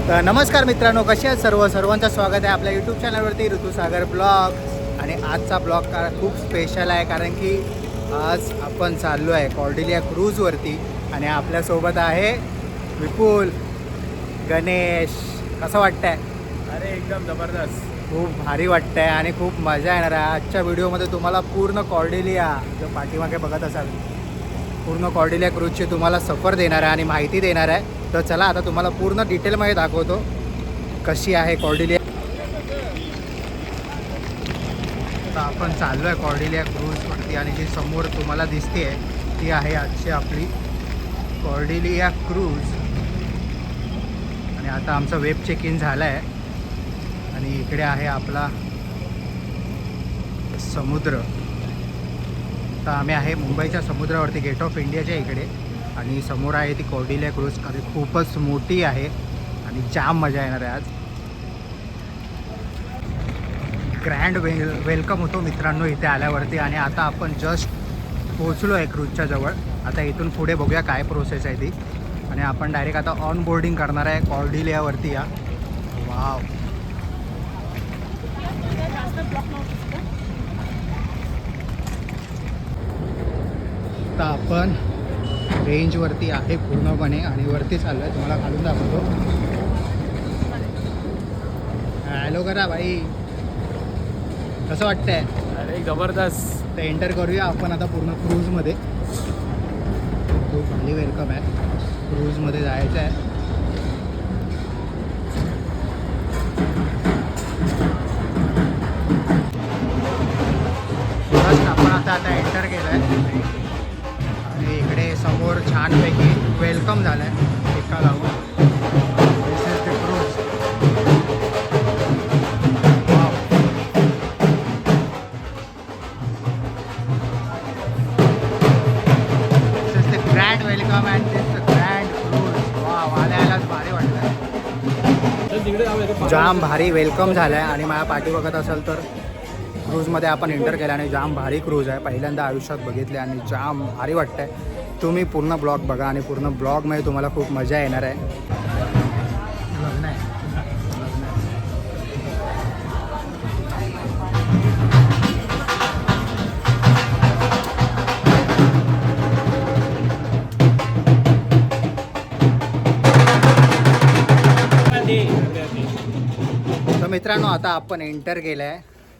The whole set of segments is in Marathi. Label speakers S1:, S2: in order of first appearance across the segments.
S1: तर नमस्कार मित्रांनो, कसे आहेत सर्वांचं स्वागत आहे आपल्या यूट्यूब चॅनलवरती ऋतुसागर ब्लॉग. आणि आजचा ब्लॉग खूप स्पेशल आहे कारण की आज आपण चाललो आहे कॉर्डिलिया क्रूजवरती आणि आपल्यासोबत आहे विपुल, गणेश. कसं वाटतंय?
S2: अरे एकदम जबरदस्त,
S1: खूप भारी वाटतंय आणि खूप मजा येणार आहे. आजच्या व्हिडिओमध्ये तुम्हाला पूर्ण कॉर्डिलिया जो पाठीमागे बघत असाल पूर्ण कॉर्डिलिया क्रूजची तुम्हाला सफर देणार आहे आणि माहिती देणार आहे. तर चला आता तुम्हाला पूर्ण डिटेलमध्ये दाखवतो कशी आहे कॉर्डिलिया. आता आपण चाललो आहे कॉर्डिलिया क्रूजवरती आणि जी समोर तुम्हाला दिसते आहे ती आहे आजची आपली कॉर्डिलिया क्रूज. आणि आता आमचं वेब चेक इन झालं आहे आणि इकडे आहे आपला समुद्र. तर आम्ही आहे मुंबईच्या समुद्रावरती, गेट ऑफ इंडियाच्या इकडे. आणि समोर आहे ती कॉर्डिलिया क्रूज. आणि खूपच मोठी आहे आणि जाम मजा येणार आहे आज. ग्रँड वेलकम होतो मित्रांनो इथे आल्यावरती. आणि आता आपण जस्ट पोहोचलो आहे क्रूजच्या जवळ. आता इथून पुढे बघूया काय प्रोसेस आहे ती. आणि आपण डायरेक्ट आता ऑन बोर्डिंग करणार आहे कॉर्डिलियावरती. या वाव, आता आपण रेंजवरती आहे पूर्णपणे आणि वरती चाललो आहे. तुम्हाला घालून दाखवतो. हॅलो करा भाई, कसं वाटतंय?
S2: अरे जबरदस्त.
S1: तर एंटर करूया आपण आता पूर्ण क्रूजमध्ये. खूप भारी वेलकम आहे. क्रूजमध्ये जायचं आहे. फर्स्ट आपण आता एंटर केलं आहे आणि इकडे समोर छानपैकी वेलकम झालं आहे एका लावून. This is the cruise. Wow, this is the grand welcome and this the grand cruise. Wow, आल्यालाच भारी वाटलं. जाम भारी वेलकम झालं आहे. आणि माझ्या पाठी बघत असाल तर क्रूजमध्ये आपण एंटर केला आणि जाम भारी क्रूज आहे. पहिल्यांदा आयुष्यात बघितले आणि जाम भारी वाटतं आहे. तुम्ही पूर्ण ब्लॉग बघा आणि पूर्ण ब्लॉगमध्ये तुम्हाला खूप मजा येणार आहे. तर मित्रांनो, आता आपण एंटर केलं आहे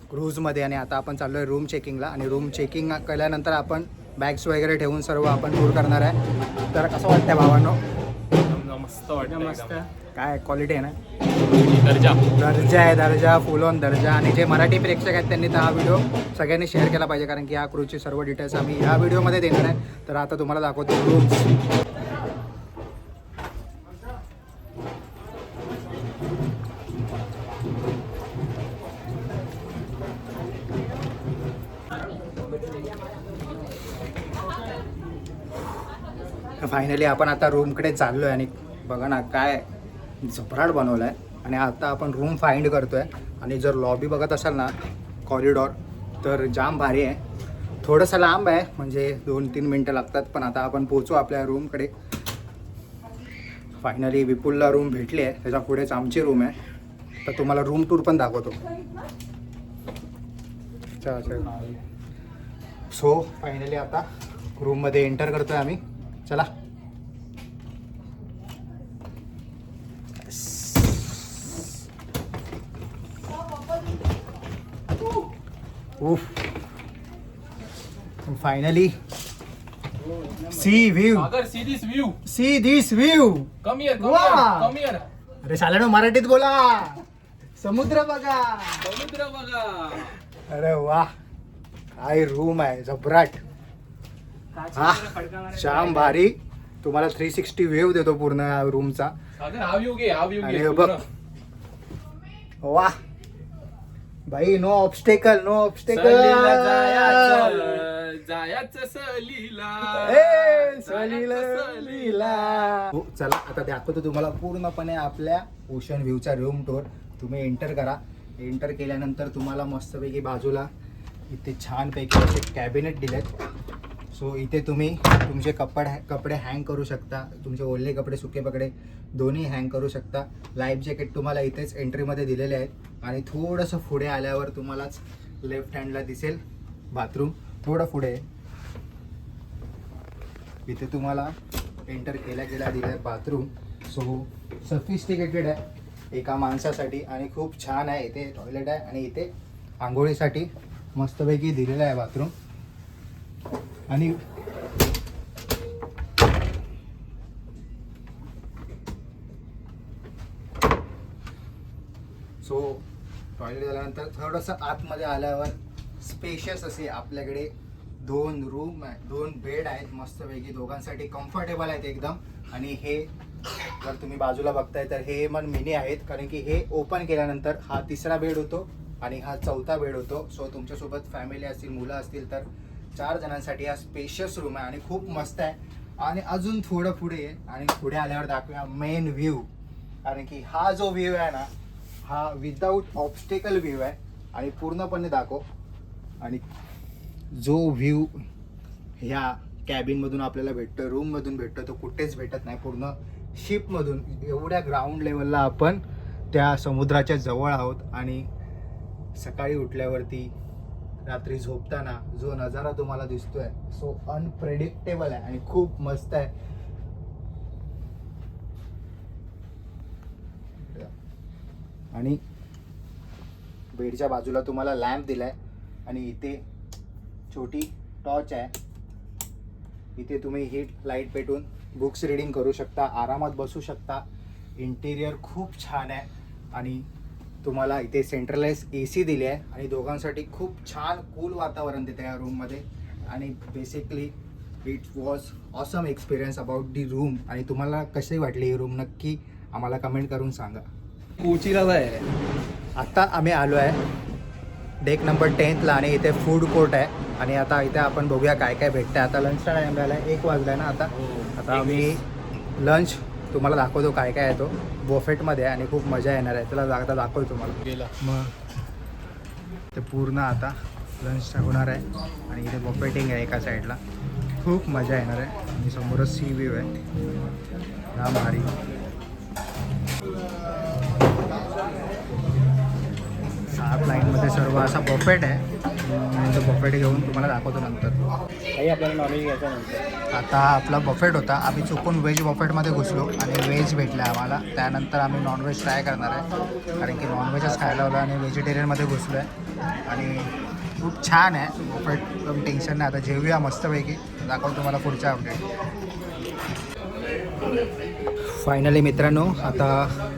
S1: क्रूजमध्ये आणि आता आपण चाललो आहे रूम चेकिंगला. आणि रूम चेकिंग केल्यानंतर आपण बॅग्स वगैरे ठेवून सर्व आपण टूर करणार आहे. तर कसं वाटतंय भावांनो?
S2: मस्त वाटतं, मस्त.
S1: काय क्वालिटी आहे ना,
S2: दर्जा
S1: दर्जा आहे, दर्जा, फुल ऑन दर्जा. आणि जे मराठी प्रेक्षक आहेत त्यांनी तर हा व्हिडिओ सगळ्यांनी शेअर केला पाहिजे कारण की ह्या क्रूजची सर्व डिटेल्स आम्ही ह्या व्हिडिओमध्ये देणार आहे. तर आता तुम्हाला दाखवतो रूम्स. फायनली आपण आता रूमकडे चाललो आहे आणि बघा ना काय झपराट बनवलं आहे. आणि आता आपण रूम फाइंड करतो आहे. आणि जर लॉबी बघत असाल ना, कॉरिडॉर, तर जाम भारी आहे. थोडंसं लांब आहे, म्हणजे 2-3 मिनटं लागतात. पण आता आपण पोचू आपल्या रूमकडे. फायनली विपुलला रूम भेटली आहे, त्याच्या पुढेच आमची रूम आहे. तर तुम्हाला रूम टूर पण दाखवतो. सो फायनली आता रूममध्ये एंटर करतो आहे आम्ही. चला. Finally sea view.
S2: See this view.
S1: See this view.
S2: Come here,
S1: Wow.
S2: Come here.
S1: अरे साल्यानो, मराठीत बोला. समुद्र बघा.
S2: समुद्र बघा.
S1: अरे वा, काय रूम आहे, जबराट. हा, श्याम भारी. तुम्हाला 360 व्ह्यू देतो पूर्ण रूमचा.
S2: सागर हा व्ह्यू घे, हा व्ह्यू घे.
S1: आणि बघ, वा भाई, नो ऑब्स्टेकल, नो ऑब्स्टेकल.
S2: जायाचं सलीला.
S1: हो, चला आता दाखवतो तुम्हाला पूर्णपणे आपल्या ओशन व्ह्यूचा रूम टूर. तुम्ही एंटर करा. एंटर केल्यानंतर तुम्हाला मस्तपैकी बाजूला इथे छानपैकी असे कॅबिनेट दिलेत. सो इथे तुम्ही तुमचे कपडे हँग करू शकता, तुमचे ओले कपडे सुके कपडे दोन्ही हँग करू शकता. लाईफ जॅकेट तुम्हाला इथेच एंट्रीमध्ये दिलेले आहेत आणि थोडंसं पुढे आल्यावर तुम्हालाच लेफ्ट हँडला दिसेल बाथरूम. थोडं पुढे इथे तुम्हाला एंटर केल्या दिलं आहे बाथरूम. सो सफिस्टिकेटेड आहे एका माणसासाठी आणि खूप छान आहे. इथे टॉयलेट आहे आणि इथे आंघोळीसाठी मस्तपैकी दिलेलं आहे बाथरूम. आणि सो टॉयलेट झाल्यानंतर थोडंसं आतमध्ये आल्यावर स्पेशियस असे आपल्याकडे 2 रूम आहे, 2 बेड आहेत मस्तपैकी, दोघांसाठी कम्फर्टेबल आहेत एकदम. आणि हे जर तुम्ही बाजूला बघताय तर हे पण मिनी आहेत, कारण की हे ओपन केल्यानंतर हा 3रा बेड होतो आणि हा 4था बेड होतो. सो तुमच्यासोबत फॅमिली असतील, मुलं असतील तर 4 जणांसाठी हा स्पेशियस रूम आहे आणि खूप मस्त आहे. आणि अजून थोडं पुढे आणि पुढे आल्यावर दाखवूया मेन व्ह्यू, कारण की हा जो व्ह्यू आहे ना हा विदाऊट ऑब्स्टेकल व्ह्यू आहे आणि पूर्णपणे दाखव. आणि जो व्ह्यू ह्या कॅबिनमधून आपल्याला भेटतो, रूममधून भेटतो, तो कुठेच भेटत नाही. पूर्ण शिपमधून एवढ्या ग्राउंड लेवलला आपण त्या समुद्राच्या जवळ आहोत. आणि सकाळी उठल्यावरती रात्री झोपताना जो नजारा तुम्हाला दिसतोय सो अनप्रेडिक्टेबल आहे आणि खूप मस्त आहे. आणि बेडच्या बाजूला तुम्हाला लॅम्प दिलाय आणि इथे छोटी टॉर्च आहे. इथे तुम्ही हीट लाईट पेटून बुक्स रीडिंग करू शकता, आरामात बसू शकता. इंटिरियर खूप छान आहे आणि तुम्हाला इथे सेंट्रलाइज AC दिली आहे आणि दोघांसाठी खूप छान कूल वातावरण देते या रूममध्ये. आणि basically it was awesome experience about the room. आणि तुम्हाला कशी वाटली ही रूम नक्की आम्हाला कमेंट करून सांगा.
S2: कोचीला आहे.
S1: आत्ता आम्ही आलो आहे डेक नंबर 10ला आणि इथे फूड कोर्ट आहे. आणि आता इथे आपण बघूया काय काय भेटतं. आता लंचचा टाईम झाला आहे, 1 वाजला आहे ना आता आम्ही लंच तुम्हाला दाखवतो काय काय आहे तो बफेटमध्ये आणि खूप मजा येणार आहे. त्याला आता दाखवतो तुम्हाला
S2: गेला
S1: मग ते पूर्ण आता लंच होणार आहे आणि इथे बफेटिंग आहे एका साईडला. खूप मजा येणार आहे आणि समोरच सी व्ह्यू आहे हा भारी. सात लाईनमध्ये सर्व असा बफेट आहे. तो बफेट घेऊन तुम्हाला दाखवतो नंतर.
S2: काही आपल्याला नॉलेज घ्यायचं नंतर.
S1: आता आपला बफेट होता, आम्ही चुकून व्हेज बफेटमध्ये घुसलो आणि व्हेज भेटलं आम्हाला. त्यानंतर आम्ही नॉनव्हेज ट्राय करणार आहे, कारण की नॉनव्हेजच खायला होतं आणि व्हेजिटेरियनमध्ये घुसलो आहे. आणि खूप छान आहे बफेट, एकदम टेन्शन नाही. आता जेवूया मस्तपैकी, दाखवतो तुम्हाला पुढच्या अपडेट. फायनली मित्रांनो आता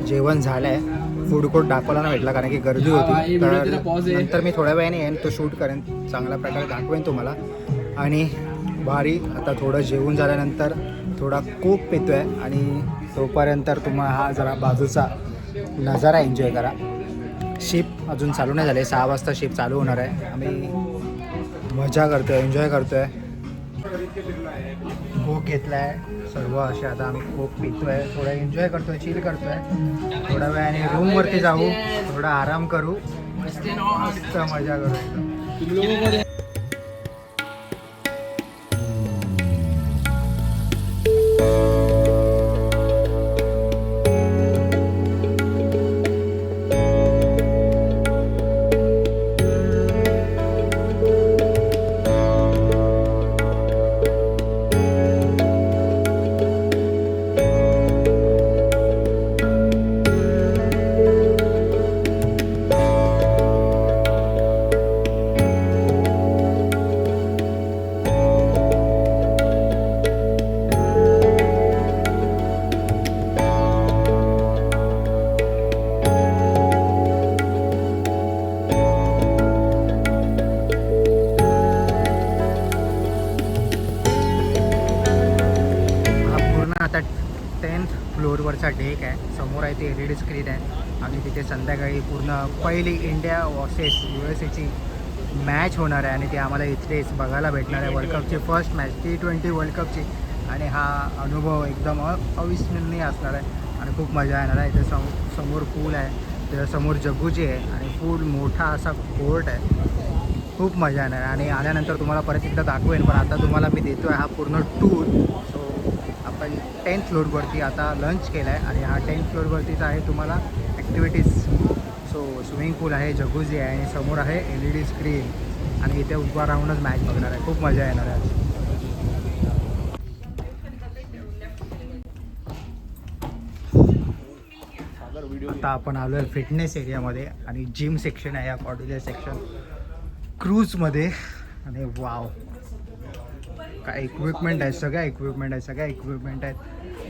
S1: जेवण झालं आहे. फूड कोर्ट दाखवला ना भेटला कारण की गर्दी होती. तर नंतर मी थोड्या वेळाने येईन, तो शूट करेन, चांगल्या प्रकारे दाखवेन तुम्हाला. आणि भारी आता थोडं जेवून झाल्यानंतर थोडा कोक पितो आहे आणि तोपर्यंत तुम्हाला हा जरा बाजूचा नजारा एन्जॉय करा. शिप अजून चालू नाही झाले, 6 वाजता शिप चालू होणार आहे. आम्ही मजा करतो आहे, एन्जॉय करतो आहे. कोक घेतला आहे सर्व असे. आता आम्ही कोक पितो आहे, थोडा एन्जॉय करतो आहे, चिल करतो आहे. थोड्या वेळाने रूमवरती जाऊ, थोडा आराम करू, मस्त मजा करू. आता 10th फ्लोअरवरचा डेक आहे. समोर आहे ते LED स्क्रीन आहे आणि तिथे संध्याकाळी पूर्ण पहिली इंडिया वर्सेस USA मॅच होणार आहे आणि ते आम्हाला इथेच बघायला भेटणार आहे. वर्ल्ड कपची फर्स्ट मॅच, T20 वर्ल्ड कपची. आणि हा अनुभव एकदम अविस्मरणीय असणार आहे आणि खूप मजा येणार आहे. इथे समोर पूल आहे, त्याच्यासमोर जगुजी आहे आणि पूल मोठा असा कोर्ट आहे. खूप मजा येणार आणि आल्यानंतर तुम्हाला परत एकदा दाखवेन. पण आता तुम्हाला मी देतो आहे हा पूर्ण टूर. सो आपण 10th फ्लोअरवरती आता लंच केला आहे आणि हा 10th फ्लोअरवरतीच आहे तुम्हाला ॲक्टिव्हिटीज. सो स्विमिंग पूल आहे, जगुझी आहे आणि समोर आहे LED स्क्रीन आणि इथे उभा राहूनच मॅच बघणार आहे. खूप मजा येणार आहे. आता आपण आलो आहे फिटनेस एरियामध्ये आणि जिम सेक्शन आहे या कॉर्डिलिया सेक्शन क्रूजमध्ये. आणि वाव काय इक्विपमेंट आहे, सगळ्या इक्विपमेंट आहेत.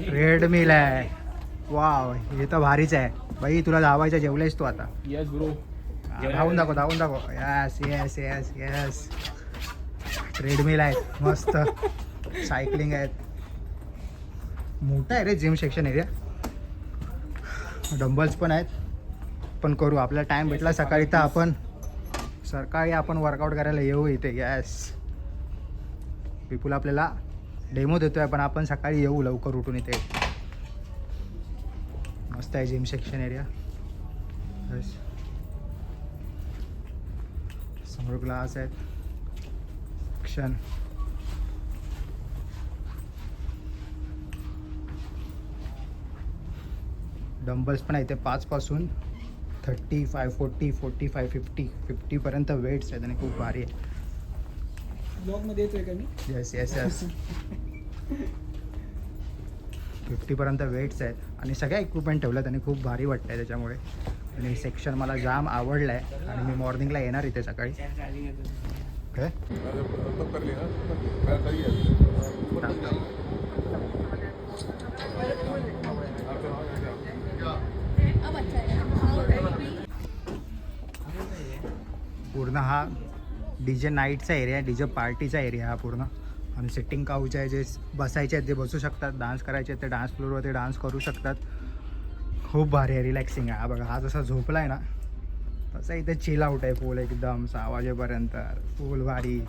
S1: ट्रेडमिल आहे, वाव हे तर भारीच आहे बाई. तुला धावायचं, जेवलेस तू आता?
S2: Yes bro.
S1: धावून दाखव. यस. ट्रेडमिल आहेत मस्त, सायकलिंग आहेत. मोठा आहे रे जिम सेक्शन एरिया. डंबल्स पण आहेत. पण करू, आपला टाईम भेटला सकाळी तर आपण वर्कआउट करायला येऊ इथे. यस, विपुल आपल्याला डेमो देतोय पण आपण सकाळी येऊ लवकर उठून इथे. मस्त आहे जिम सेक्शन एरिया. यस, समोर ग्लास आहेत. सेक्शन डंबल्स पण आहे इथे 5 पासून 35, 40, 45, 50 पर्यंत वेट्स आहेत आणि खूप भारी आहे.
S2: ब्लॉगमध्ये येतोय का मी?
S1: येस 50 पर्यंत वेट्स आहेत आणि सगळ्या इक्विपमेंट ठेवल्यात आणि खूप भारी वाटतं आहे त्याच्यामुळे. आणि सेक्शन मला जाम आवडलं आहे आणि मी मॉर्निंगला येणार इथे सकाळी. काय पूर्ण हा DJ नाईटचा एरिया आहे, DJ पार्टीचा एरिया हा पूर्ण. आणि सिटिंग काउच आहे, जे बसायचे आहेत ते बसू शकतात, डान्स करायचे आहेत ते डान्स फ्लोअरवरती डान्स करू शकतात. खूप भारी आहे, रिलॅक्सिंग आहे. हा बघा, हा जसा झोपला आहे ना तसा इथे चिल आउट आहे फुल एकदम 6 वाजेपर्यंत. फुल भारी.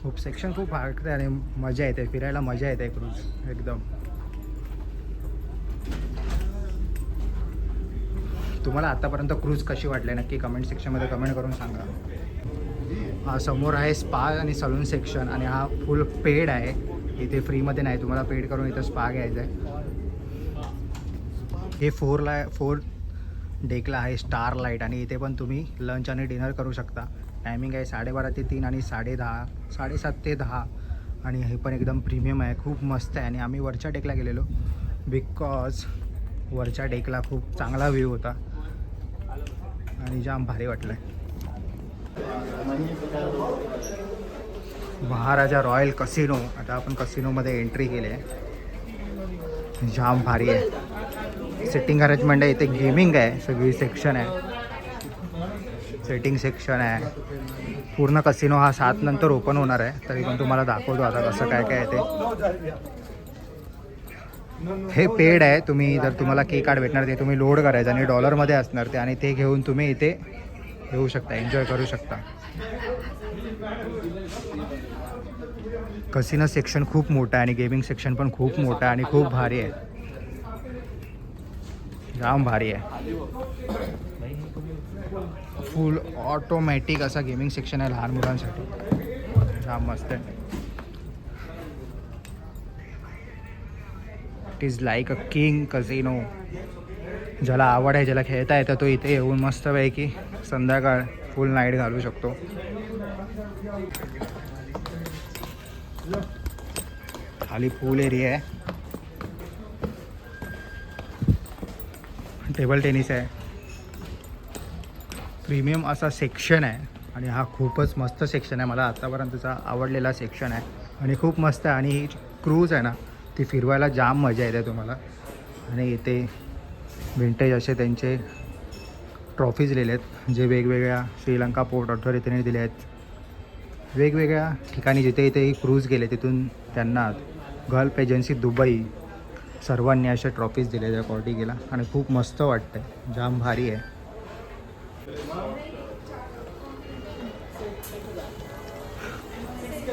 S1: खूप सेक्शन खूप आहे आणि मजा येते फिरायला, मजा येते क्रूज एकदम. तुम्हाला आतापर्यंत क्रूज कशी वाटली नक्की कमेंट सेक्शनमध्ये कमेंट करून सांगा. हा समोर आहे स्पा आणि सलून सेक्शन आणि हा फुल पेड आहे. इथे फ्रीमध्ये नाही, तुम्हाला पेड करून इथं स्पा घ्यायचा आहे. हे 4 डेकला आहे स्टार लाईट आणि इथे पण तुम्ही लंच आणि डिनर करू शकता. टायमिंग आहे 12:30 ते 3 आणि 10:30, 7:30 ते 10. आणि हे पण एकदम प्रीमियम आहे, खूप मस्त आहे. आणि आम्ही वरच्या डेकला गेलेलो बिकॉज वरच्या डेकला खूप चांगला व्ह्यू होता आणि जाम भारी वाटलं आहे. महाराजा रॉयल कसिनो. आता आपण कसिनोमध्ये एंट्री केली आहे. जाम भारी आहे. सिटिंग अरेंजमेंट आहे, इथे गेमिंग आहे, सगळी सेक्शन आहे, सेटिंग सेक्शन आहे. पूर्ण कसिनो हा 7 नंतर ओपन होणार आहे. तरी पण तुम्हाला दाखवतो आता कसं काय काय आहे ते. हे पेड आहे. तुम्ही जर तुम्हाला की कार्ड भेटणार ते तुम्ही लोड करायचं आणि डॉलरमध्ये असणार ते आणि ते घेऊन तुम्ही इथे येऊ शकता, एन्जॉय करू शकता. कसिनो सेक्शन खूप मोठं आहे आणि गेमिंग सेक्शन पण खूप मोठं आहे आणि खूप भारी आहे, जाम भारी आहे. फुल ऑटोमॅटिक असा गेमिंग सेक्शन आहे लहान मुलांसाठी, जाम मस्त आहे. It is like a king casino. ज्याला आवड आहे, ज्याला खेळता येतं तो इथे येऊन मस्तपैकी संध्याकाळ फुल नाईट घालू शकतो. खाली पूल एरिया आहे, टेबल टेनिस आहे, प्रीमियम असा सेक्शन आहे आणि हा खूपच मस्त सेक्शन आहे. मला आत्तापर्यंतचा आवडलेला सेक्शन आहे आणि खूप मस्त आहे. आणि ही क्रूज आहे ना ती फिरवायला जाम मजा येते तुम्हाला. आणि इथे विंटेज असे त्यांचे ट्रॉफीज लिहिले आहेत जे वेगवेगळ्या श्रीलंका पोर्ट ऑथॉरिटीने दिले आहेत. वेगवेगळ्या ठिकाणी जिथे इथे ही क्रूज गेले तिथून त्यांना गल्फ एजन्सी दुबई सर्वांनी अशा ट्रॉफीज दिल्या त्या कॉर्टिगेला आणि खूप मस्त वाटतं, जाम भारी आहे.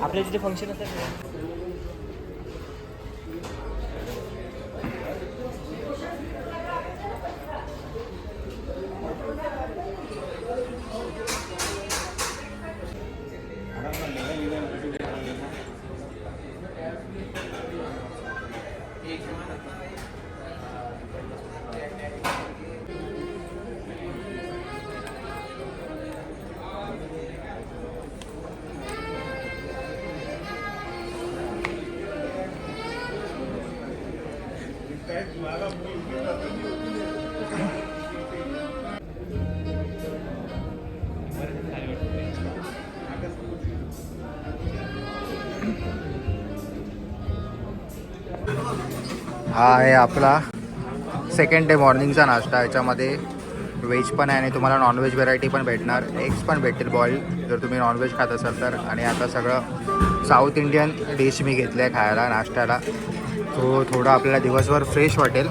S2: आपल्या तिथे फंक्शन असतात.
S1: हा आहे आपला सेकंड डे मॉर्निंगचा नाश्ता. याच्यामध्ये व्हेज पण आहे आणि तुम्हाला नॉनव्हेज व्हेरायटी पण भेटणार. एग्स पण भेटतील बॉईल जर तुम्ही नॉनव्हेज खात असाल तर. आणि आता सगळं साऊथ इंडियन डिश मी घेतलं आहे खायला नाश्त्याला. तो थोडं आपल्याला दिवसभर फ्रेश वाटेल.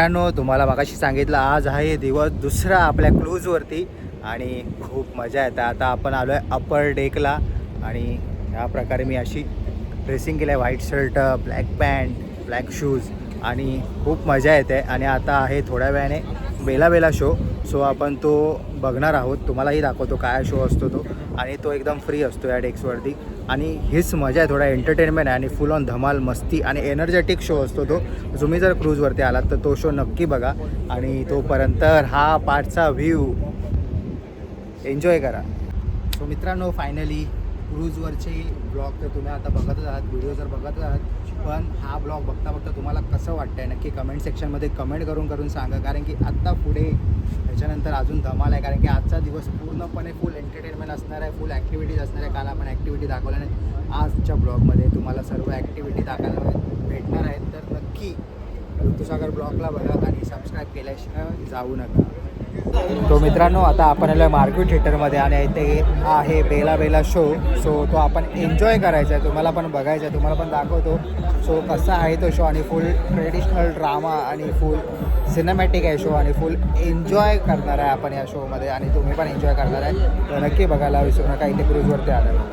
S1: मित्रांनो, तुम्हाला मगाशी सांगितलं आज आहे दिवस दुसरा आपल्या क्रूजवरती आणि खूप मजा येते. आता आपण आलो आहे अपर डेकला आणि ह्या प्रकारे मी अशी ड्रेसिंग केलं आहे. White shirt, black pant, black shoes आणि खूप मजा येते. आणि आता आहे थोड्या वेळाने बेला बेला शो आपण तो बघणार आहोत. तुम्हालाही दाखवतो काय शो असतो तो. आणि तो एकदम फ्री असतो या डेक्सवरती आणि हीच मजा आहे. थोडा एंटरटेनमेंट आहे आणि फुल ऑन धमाल मस्ती आणि एनर्जेटिक शो असतो तो. तुम्ही जर क्रूजवरती आलात तर तो शो नक्की बघा. आणि तोपर्यंत हा पाठचा व्ह्यू एन्जॉय करा. सो मित्रांनो, फायनली क्रूजवरचे ब्लॉग तर तुम्ही आता बघतच आहात, व्हिडिओ जर बघतच आहात. पण हा ब्लॉग बघता बघता तुम्हाला कसं वाटतं आहे नक्की कमेंट सेक्शनमध्ये कमेंट करून सांगा. कारण की आत्ता पुढे त्याच्यानंतर अजून धमाल आहे. कारण की आजचा दिवस पूर्णपणे फुल एंटरटेनमेंट असणार आहे, फुल ॲक्टिव्हिटीज असणार आहे. काल आपण ॲक्टिव्हिटी दाखवल्या नाही. आजच्या ब्लॉगमध्ये तुम्हाला सर्व ॲक्टिव्हिटी दाखवायला भेटणार आहेत. तर नक्की ऋतुसागर ब्लॉगला बघा आणि सबस्क्राईब केल्याशिवाय जाऊ नका. तो मित्रांनो, आता आपण आलो आहे मार्केट थिएटरमध्ये आणि इथे आहे बेला बेला शो. सो तो आपण एन्जॉय करायचा आहे, तुम्हाला पण बघायचा आहे, तुम्हाला पण दाखवतो. सो कसा आहे तो शो आणि फुल ट्रेडिशनल ड्रामा आणि फुल सिनेमॅटिक आहे शो आणि फुल एन्जॉय करणार आहे आपण या शोमध्ये. आणि तुम्ही पण एन्जॉय करणार आहे तर नक्की बघायला विसरू नका. इथे क्रूजवरती आलं.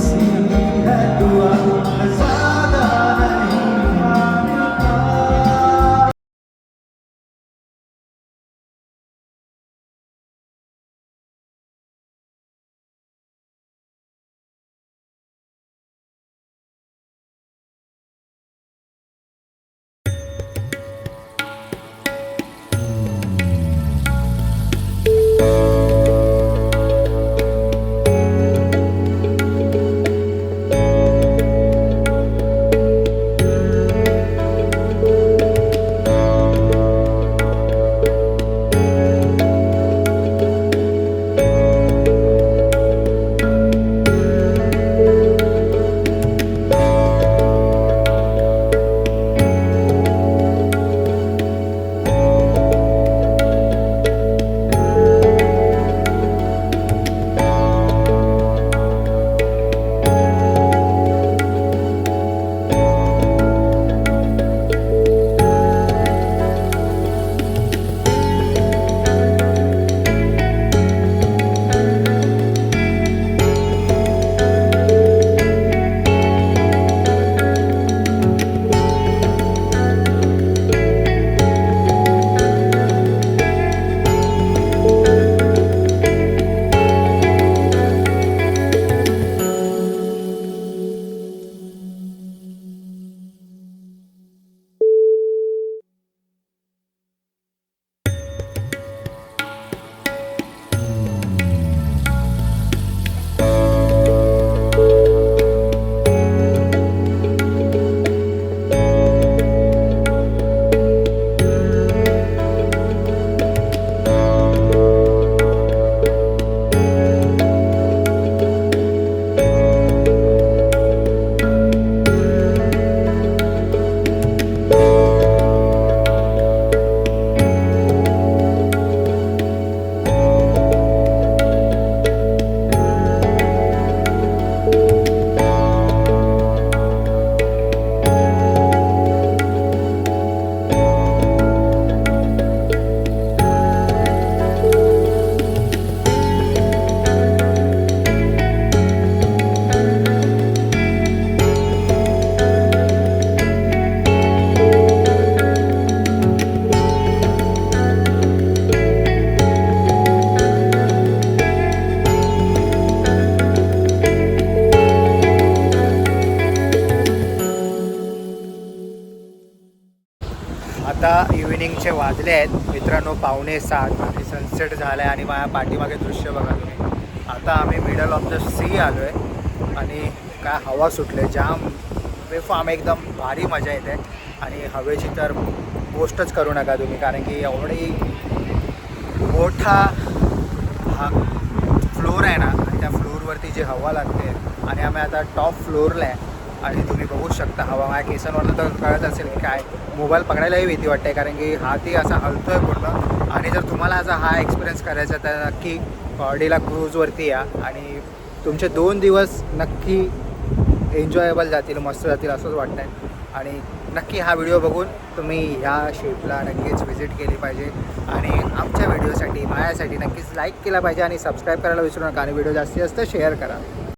S3: See
S1: इव्हिनिंगचे वाजले आहेत मित्रांनो 6:45 आणि सनसेट झाला आहे आणि माझ्या पाठीमागे दृश्य बघा तुम्ही. आता आम्ही मिडल ऑफ द सी आलो आहे आणि काय हवा सुटले जाम बेफाम एकदम भारी मजा येते. आणि हवेची तर गोष्टच करू नका तुम्ही कारण की एवढी मोठा हा फ्लोर आहे ना आणि त्या फ्लोअरवरती जी हवा लागते आणि आम्ही आता टॉप फ्लोअरला आहे आणि तुम्ही बघू शकता हवा माझ्या केसांवरनं तर कळत असेल की काय मोबाईल पकडायलाही भीती वाटते कारण की हाती असा हलतो आहे पूर्ण. आणि जर तुम्हाला असा हा एक्सपिरियन्स करायचा तर नक्की कॉर्डिला क्रूजवरती या आणि तुमचे 2 दिवस नक्की एन्जॉयबल जातील मस्त जातील असंच वाटतं आहे. आणि नक्की हा व्हिडिओ बघून तुम्ही ह्या शिपला नक्कीच व्हिजिट केली पाहिजे आणि आमच्या व्हिडिओसाठी माझ्यासाठी नक्कीच लाईक केला पाहिजे आणि सबस्क्राईब करायला विसरू नका आणि व्हिडिओ जास्तीत जास्त शेअर करा.